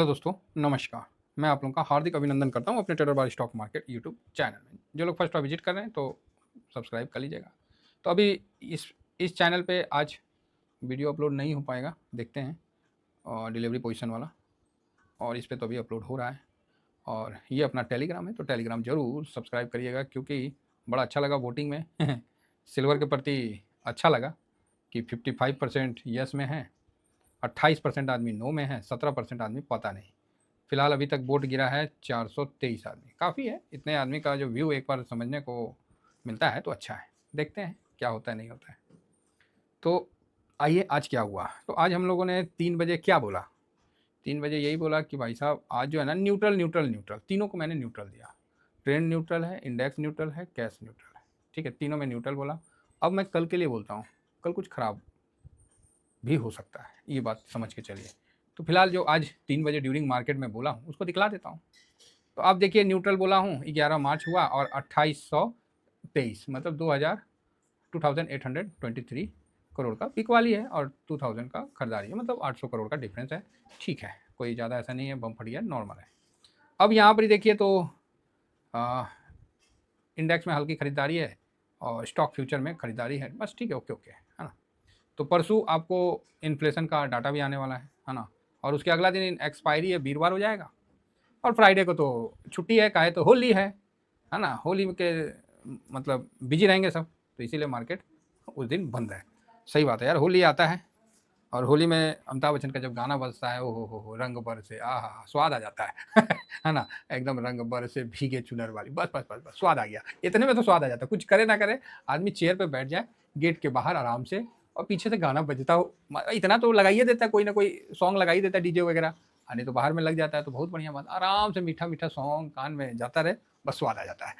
तो दोस्तों नमस्कार। मैं आप लोगों का हार्दिक अभिनंदन करता हूं अपने ट्रेडर बार स्टॉक मार्केट यूट्यूब चैनल में। जो लोग फर्स्ट बार विजिट कर रहे हैं तो सब्सक्राइब कर लीजिएगा। तो अभी इस चैनल पे आज वीडियो अपलोड नहीं हो पाएगा, देखते हैं, और डिलीवरी पोजीशन वाला, और इस पे तो अभी अपलोड हो रहा है। और ये अपना टेलीग्राम है, तो टेलीग्राम ज़रूर सब्सक्राइब करिएगा, क्योंकि बड़ा अच्छा लगा वोटिंग में सिल्वर के प्रति अच्छा लगा कि 55% यस में है, 28% आदमी नो में है, 17% आदमी पता नहीं। फिलहाल अभी तक वोट गिरा है 423 आदमी, काफ़ी है। इतने आदमी का जो व्यू एक बार समझने को मिलता है तो अच्छा है। देखते हैं क्या होता है नहीं होता है। तो आइए आज क्या हुआ। तो आज हम लोगों ने 3 बजे क्या बोला, 3 बजे यही बोला कि भाई साहब आज जो है ना न्यूट्रल न्यूट्रल न्यूट्रल, तीनों को मैंने न्यूट्रल दिया। ट्रेंड न्यूट्रल है, इंडेक्स न्यूट्रल है, कैश न्यूट्रल है, ठीक है, तीनों में न्यूट्रल बोला। अब मैं कल के लिए बोलता हूँ, कल कुछ खराब भी हो सकता है, ये बात समझ के चलिए। तो फिलहाल जो आज 3 बजे ड्यूरिंग मार्केट में बोला हूँ उसको दिखला देता हूँ। तो आप देखिए, न्यूट्रल बोला हूँ 11 मार्च हुआ और 2823, मतलब 2823 करोड़ का पिक वाली है और 2000 का खरीदारी है, मतलब 800 करोड़ का डिफरेंस है। ठीक है, कोई ज़्यादा ऐसा नहीं है, बम फट गया, नॉर्मल है। अब यहाँ पर देखिए तो इंडेक्स में हल्की खरीदारी है और स्टॉक फ्यूचर में खरीदारी है, बस ठीक है, ओके ओके, है ना। तो परसों आपको इन्फ्लेशन का डाटा भी आने वाला है ना, और उसके अगला दिन एक्सपायरी है, वीरवार हो जाएगा। और फ्राइडे को तो छुट्टी है, काहे तो होली है ना। होली के मतलब बिजी रहेंगे सब, तो इसीलिए मार्केट उस दिन बंद है। सही बात है यार, होली आता है और होली में अमिताभ बच्चन का जब गाना बजता है, ओ हो रंग बरसे, आहा स्वाद आ जाता है है ना, एकदम रंग बरसे भीगे चुनर वाली, बस बस बस बस स्वाद आ गया। इतने में तो स्वाद आ जाता है, कुछ करे ना करे, आदमी चेयर पे बैठ जाए गेट के बाहर आराम से, और पीछे से गाना बजता हो, इतना तो लगाइए देता है, कोई ना कोई सॉन्ग लगाई देता है, डीजे वगैरह, नहीं तो बाहर में लग जाता है, तो बहुत बढ़िया बात, आराम से मीठा मीठा सॉन्ग कान में जाता रहे, बस स्वाद आ जाता है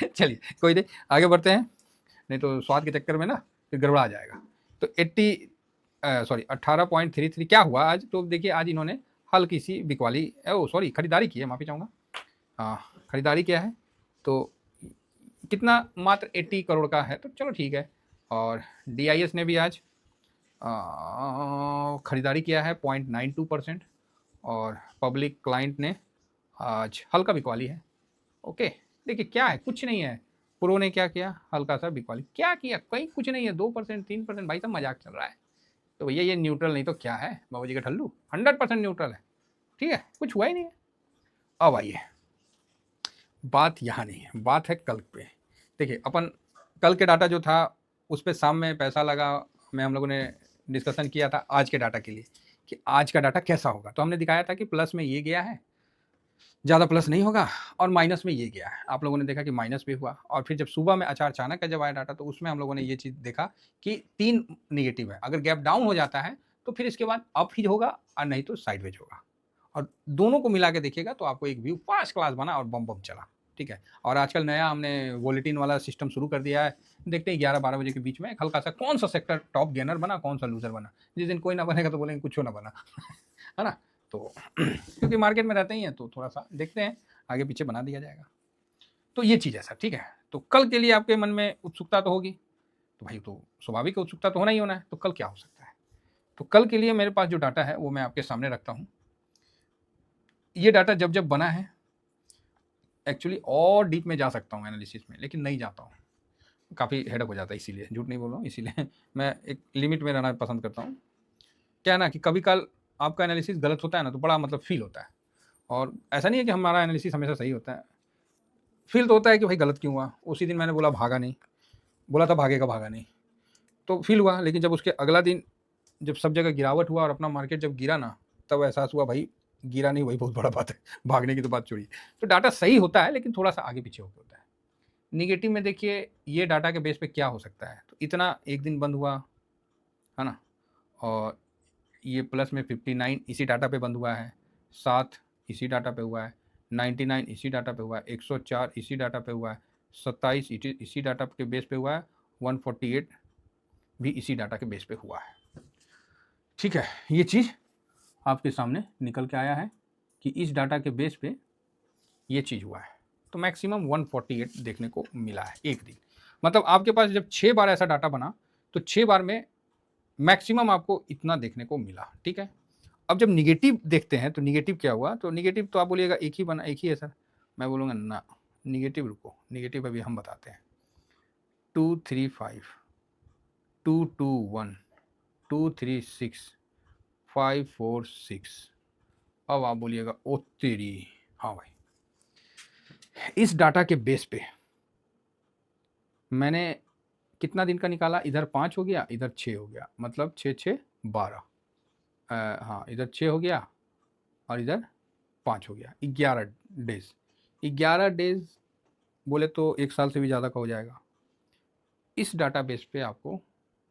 चलिए कोई नहीं, आगे बढ़ते हैं, नहीं तो स्वाद के चक्कर में ना फिर गड़बड़ा जाएगा। तो 18.33 क्या हुआ आज। तो देखिए आज इन्होंने हल्की सी बिकवाली, खरीदारी की है, माफ़ी चाहूँगा, हाँ खरीदारी किया है। तो कितना, मात्र 80 करोड़ का है, तो चलो ठीक है। और DIS ने भी आज खरीदारी किया है 0.92%, और पब्लिक क्लाइंट ने आज हल्का बिकवाली है। ओके, देखिए क्या है, कुछ नहीं है। प्रो ने क्या किया, हल्का सा बिकवाली, क्या किया, कहीं कुछ नहीं है, 2% 3%, भाई साहब मजाक चल रहा है। तो भैया ये न्यूट्रल नहीं तो क्या है, बाबू जी का ठल्लू, 100% न्यूट्रल है, ठीक है, कुछ हुआ ही नहीं है। अब आइए, बात यहाँ नहीं है, बात है कल पे। देखिए अपन कल के डाटा जो था उस पर शाम में पैसा लगा में हम लोगों ने डिस्कशन किया था आज के डाटा के लिए कि आज का डाटा कैसा होगा। तो हमने दिखाया था कि प्लस में ये गया है, ज़्यादा प्लस नहीं होगा, और माइनस में ये गया है। आप लोगों ने देखा कि माइनस भी हुआ, और फिर जब सुबह में अचानक जब आया डाटा तो उसमें हम लोगों ने ये चीज़ देखा कि 3 नेगेटिव है। अगर गैप डाउन हो जाता है तो फिर इसके बाद अप ही होगा, और नहीं तो साइडवेज होगा। और दोनों को मिला के देखिएगा तो आपको एक व्यू फर्स्ट क्लास बना और बम बम चला, ठीक है। और आजकल नया हमने वोलेटिन वाला सिस्टम शुरू कर दिया है। देखते हैं 11-12 बजे के बीच में एक हल्का सा कौन सा सेक्टर टॉप गेनर बना, कौन सा लूजर बना। जिस दिन कोई ना बनेगा तो बोलेंगे कुछ ना बना है ना। तो क्योंकि मार्केट में रहते ही हैं तो थोड़ा सा देखते हैं, आगे पीछे बना दिया जाएगा। तो ये चीज़ है सर, ठीक है। तो कल के लिए आपके मन में उत्सुकता तो होगी, तो भाई तो स्वाभाविक उत्सुकता तो होना ही होना है। तो कल क्या हो सकता है, तो कल के लिए मेरे पास जो डाटा है वो मैं आपके सामने रखता हूँ। ये डाटा जब जब बना है, एक्चुअली और डीप में जा सकता हूँ एनालिसिस में, लेकिन नहीं जाता हूँ, काफ़ी हेडक हो जाता है, इसीलिए झूठ नहीं बोल रहा हूँ, इसीलिए मैं एक लिमिट में रहना पसंद करता हूँ। क्या है ना कि कभी कल आपका एनालिसिस गलत होता है ना, तो बड़ा मतलब फील होता है। और ऐसा नहीं है कि हमारा एनालिसिस हमेशा सही होता है, फील तो होता है कि भाई गलत क्यों हुआ, उसी दिन मैंने बोला भागा नहीं, बोला था भागेगा भागा नहीं, तो फील हुआ। लेकिन जब उसके अगला दिन जब सब जगह गिरावट हुआ और अपना मार्केट जब गिरा ना, तब एहसास हुआ भाई गिरा नहीं, वही बहुत बड़ा बात है, भागने की तो बात छोड़िए। तो डाटा सही होता है लेकिन थोड़ा सा आगे पीछे होकर होता है। निगेटिव में देखिए ये डाटा के बेस पे क्या हो सकता है, तो इतना एक दिन बंद हुआ है ना, और ये प्लस में 59 इसी डाटा पे बंद हुआ है, 7 इसी डाटा पे हुआ है, 99 इसी डाटा पे हुआ है, 104 इसी डाटा पे हुआ है, 27 इसी डाटा के बेस पे हुआ है, 148 भी इसी डाटा के बेस पे हुआ है, ठीक है। ये चीज़ आपके सामने निकल के आया है कि इस डाटा के बेस पे ये चीज़ हुआ है। तो मैक्सिमम 148 देखने को मिला है एक दिन। मतलब आपके पास जब 6 बार ऐसा डाटा बना तो 6 बार में मैक्सिमम आपको इतना देखने को मिला, ठीक है। अब जब निगेटिव देखते हैं तो निगेटिव क्या हुआ, तो निगेटिव तो आप बोलिएगा एक ही है सर, मैं बोलूँगा ना, निगेटिव रुको, निगेटिव अभी हम बताते हैं। 235 221 236 546। अब आप बोलिएगा ओ तेरी, हाँ भाई, इस डाटा के बेस पे मैंने कितना दिन का निकाला, इधर 5 हो गया, इधर 6 हो गया, मतलब 6 6 12, हाँ इधर 6 हो गया और इधर 5 हो गया, 11 डेज। 11 डेज बोले तो 1 साल से भी ज़्यादा का हो जाएगा। इस डाटा बेस पे आपको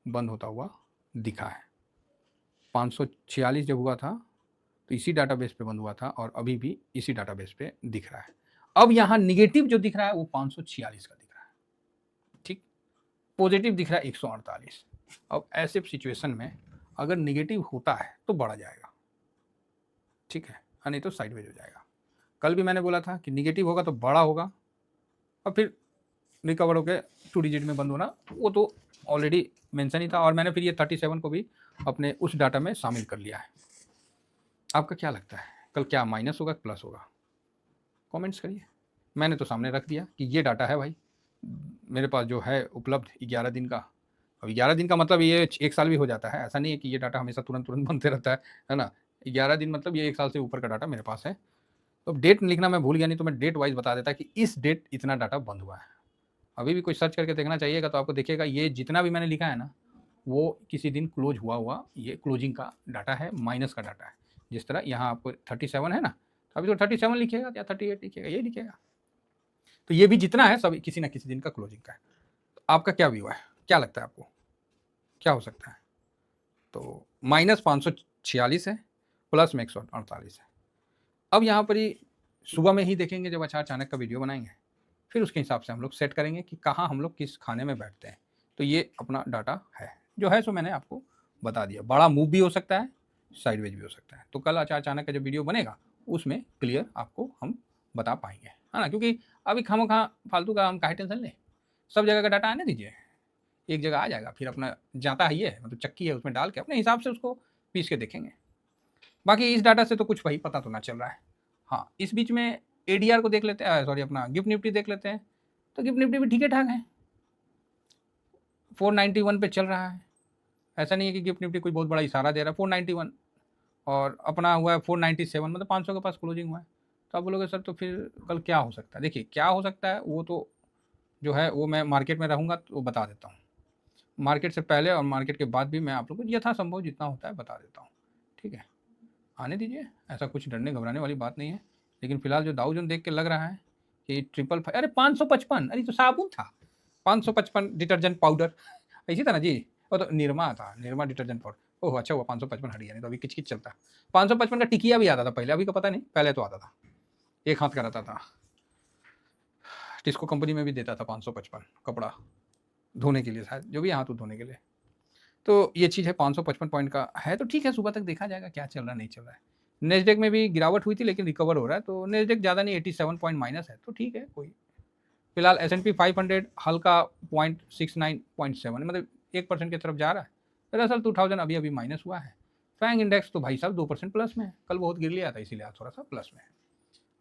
बंद होता हुआ दिखा है। 546 जब हुआ था तो इसी डाटाबेस पे बंद हुआ था और अभी भी इसी डाटाबेस पे दिख रहा है। अब यहाँ निगेटिव जो दिख रहा है वो 546 का दिख रहा है, ठीक। पॉजिटिव दिख रहा है 148। अब ऐसे सिचुएशन में अगर निगेटिव होता है तो बढ़ा जाएगा, ठीक है, नहीं तो साइडवेज हो जाएगा। कल भी मैंने बोला था कि निगेटिव होगा तो बड़ा होगा और फिर रिकवर होकर 2 डिजिट में बंद होना, वो तो ऑलरेडी मेंशन ही था और मैंने फिर ये 37 को भी अपने उस डाटा में शामिल कर लिया है। आपका क्या लगता है कल क्या माइनस होगा प्लस होगा, कमेंट्स करिए। मैंने तो सामने रख दिया कि ये डाटा है भाई मेरे पास जो है उपलब्ध 11 दिन का। अब 11 दिन का मतलब ये 1 साल भी हो जाता है, ऐसा नहीं है कि ये डाटा हमेशा तुरंत तुरंत बनते रहता है ना। 11 दिन मतलब ये 1 साल से ऊपर का डाटा मेरे पास है। तो डेट लिखना मैं भूल गया, नहीं तो मैं डेट वाइज बता देता कि इस डेट इतना डाटा बंद हुआ है। अभी भी कोई सर्च करके देखना चाहिएगा तो आपको देखिएगा ये जितना भी मैंने लिखा है ना वो किसी दिन क्लोज हुआ ये क्लोजिंग का डाटा है, माइनस का डाटा है। जिस तरह यहाँ आपको 37 है ना, तो अभी तो 37 लिखिएगा या 38 लिखिएगा, ये लिखिएगा। तो ये भी जितना है सब किसी ना किसी दिन का क्लोजिंग का है। तो आपका क्या व्यू है, क्या लगता है आपको क्या हो सकता है? तो -546 है, प्लस में 148 है। अब यहाँ पर ही सुबह में ही देखेंगे जब अच्छा अचानक का वीडियो बनाएंगे, फिर उसके हिसाब से हम लोग सेट करेंगे कि कहाँ हम लोग किस खाने में बैठते हैं। तो ये अपना डाटा है जो है, सो मैंने आपको बता दिया। बड़ा मूव भी हो सकता है, साइडवेज भी हो सकता है। तो कल अच्छा अचानक का जो वीडियो बनेगा उसमें क्लियर आपको हम बता पाएंगे, है ना। क्योंकि अभी खामोखा फालतू का हम काहे टेंशन लें, सब जगह का डाटा आने दीजिए, एक जगह आ जाएगा, फिर अपना जाता है ये मतलब चक्की है उसमें डाल के अपने हिसाब से उसको पीस के देखेंगे। बाकी इस डाटा से तो कुछ वही पता तो ना चल रहा है। हाँ इस बीच में एडीआर को देख लेते हैं, सॉरी अपना गिफ्ट निफ्टी देख लेते हैं। तो गिफ्ट निफ्टी भी ठीक ठाक है, 491 पे चल रहा है। ऐसा नहीं है कि गिफ्ट निफ्टी कोई बहुत बड़ा इशारा दे रहा है, 491 और अपना हुआ है 497, मतलब 500 के पास क्लोजिंग हुआ है। तो आप बोलोगे सर तो फिर कल क्या हो सकता है? देखिए क्या हो सकता है वो तो जो है वो मैं मार्केट में रहूँगा तो बता देता हूँ। मार्केट से पहले और मार्केट के बाद भी मैं आप लोग को यथासंभव जितना होता है बता देता हूँ, ठीक है। आने दीजिए, ऐसा कुछ डरने घबराने वाली बात नहीं है। लेकिन फिलहाल जो दाऊ जोन देख के लग रहा है कि 555, अरे 555, अरे तो साबुन था 555 डिटर्जेंट पाउडर इसी तरह जी। वो तो निरमा था, निरमा डिटर्जेंट पाउडर। ओह अच्छा हुआ 555 हट गया, नहीं तो अभी किच चलता। 555 का टिकिया भी आता था पहले, अभी का पता नहीं, पहले तो आता था, एक हाथ का रहता था। टिस्को कंपनी में भी देता था 555 कपड़ा धोने के लिए, शायद जो भी हाथ धोने के लिए। तो ये चीज़ है 555 पॉइंट का है, तो ठीक है, सुबह तक देखा जाएगा क्या चल रहा है नहीं चल रहा है। नेस्डेक में भी गिरावट हुई थी लेकिन रिकवर हो रहा है, तो नेस्डेक ज़्यादा नहीं 87 पॉइंट माइनस है, तो ठीक है। कोई फिलहाल S&P 500 हल्का 0.69.7 मतलब 1% की तरफ जा रहा है। दरअसल 2000 अभी अभी माइनस हुआ है। फैंग इंडेक्स तो भाई साहब 2% प्लस में है, कल बहुत गिर लिया था इसीलिए आज थोड़ा सा प्लस में है।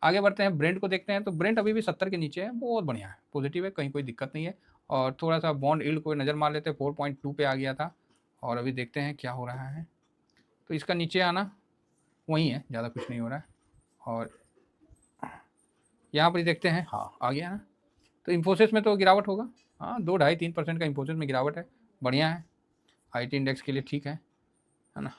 आगे बढ़ते हैं, ब्रेंट को देखते हैं। तो ब्रेंट अभी भी 70 के नीचे है, बहुत बढ़िया है, पॉजिटिव है, कहीं कोई दिक्कत नहीं है। और थोड़ा सा बॉन्ड यील्ड को नज़र मार लेते हैं, 4.2 पे आ गया था और अभी देखते हैं क्या हो रहा है। तो इसका नीचे आना वही है, ज़्यादा कुछ नहीं हो रहा है। और यहाँ पर देखते हैं, हाँ आ गया ना। तो इन्फोसिस में तो गिरावट होगा, हाँ 2-2.5-3% का इन्फोसिस में गिरावट है, बढ़िया है, IT इंडेक्स के लिए ठीक है ना।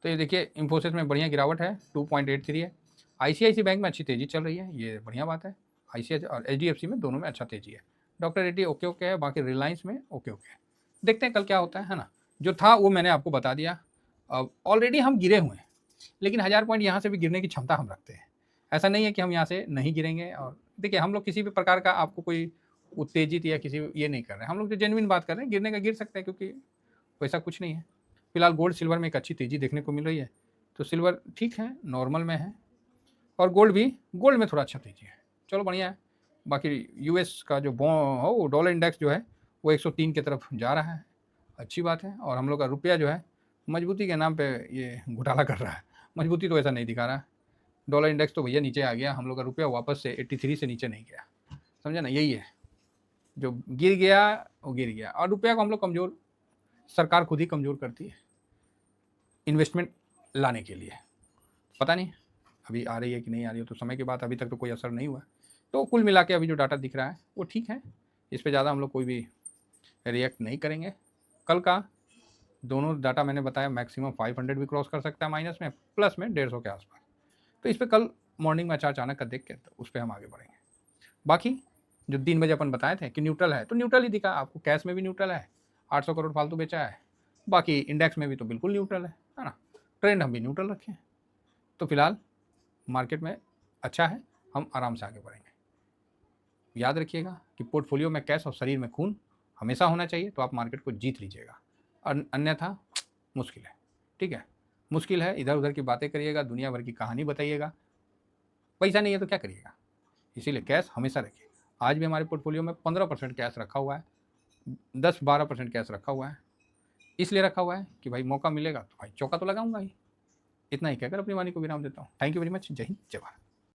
तो ये देखिए इन्फोसिस में बढ़िया गिरावट है, 2.83 है। ICICI बैंक में अच्छी तेज़ी चल रही है, ये बढ़िया बात है। ICICI और HDFC में दोनों में अच्छा तेज़ी है। डॉक्टर रेड्डी ओके ओके है, बाकी रिलायंस में ओके ओके है। देखते हैं कल क्या होता है ना। जो था वो मैंने आपको बता दिया। अब ऑलरेडी हम गिरे हुए हैं, लेकिन 1000 पॉइंट यहाँ से भी गिरने की क्षमता हम रखते हैं। ऐसा नहीं है कि हम यहाँ से नहीं गिरेंगे। और देखिए हम लोग किसी भी प्रकार का आपको कोई उत्तेजित या किसी ये नहीं कर रहे हैं, हम लोग जो जेन्युइन बात कर रहे हैं, गिरने का गिर सकते हैं क्योंकि वैसा कुछ नहीं है। फिलहाल गोल्ड सिल्वर में एक अच्छी तेज़ी देखने को मिल रही है, तो सिल्वर ठीक है, नॉर्मल में है। और गोल्ड में थोड़ा अच्छा तेज़ी है, चलो बढ़िया है। बाकी यूएस का जो हो डॉलर इंडेक्स जो है वो 103 की तरफ जा रहा है, अच्छी बात है। और हम लोग का रुपया जो है मजबूती के नाम पे ये घोटाला कर रहा है, मजबूती तो ऐसा नहीं दिखा रहा है। डॉलर इंडेक्स तो भैया नीचे आ गया, हम लोग का रुपया वापस से 83 से नीचे नहीं गया, समझा ना, यही है, जो गिर गया वो गिर गया। और रुपया को हम लोग कमज़ोर, सरकार खुद ही कमज़ोर करती है इन्वेस्टमेंट लाने के लिए, पता नहीं अभी आ रही है कि नहीं आ रही है, तो समय के बाद, अभी तक तो कोई असर नहीं हुआ। तो कुल मिला के अभी जो डाटा दिख रहा है वो ठीक है, इस पर ज़्यादा हम लोग कोई भी रिएक्ट नहीं करेंगे। कल का दोनों डाटा मैंने बताया, मैक्सिमम 500 भी क्रॉस कर सकता है माइनस में, प्लस में 150 के आसपास। तो इस पर कल मॉर्निंग में अचानक का देख के तो उस पर हम आगे बढ़ेंगे। बाकी जो 3 बजे अपन बताए थे कि न्यूट्रल है, तो न्यूट्रल ही दिखा आपको, कैश में भी न्यूट्रल है, 800 करोड़ फालतू बेचा है, बाकी इंडेक्स में भी तो बिल्कुल न्यूट्रल है ना, ट्रेंड हम भी न्यूट्रल रखें। तो फिलहाल मार्केट में अच्छा है, हम आराम से आगे बढ़ेंगे। याद रखिएगा कि पोर्टफोलियो में कैश और शरीर में खून हमेशा होना चाहिए, तो आप मार्केट को जीत लीजिएगा, अन्यथा मुश्किल है। ठीक है, मुश्किल है, इधर उधर की बातें करिएगा, दुनिया भर की कहानी बताइएगा, पैसा नहीं है तो क्या करिएगा। इसीलिए कैश हमेशा रखिए। आज भी हमारे पोर्टफोलियो में 15% कैश रखा हुआ है, 10-12% कैश रखा हुआ है। इसलिए रखा हुआ है कि भाई मौका मिलेगा तो भाई चौका तो लगाऊंगा ही। इतना ही कहकर अपनी वाणी को विराम देता हूँ। Thank you very much. जय हिंद, जय भारत।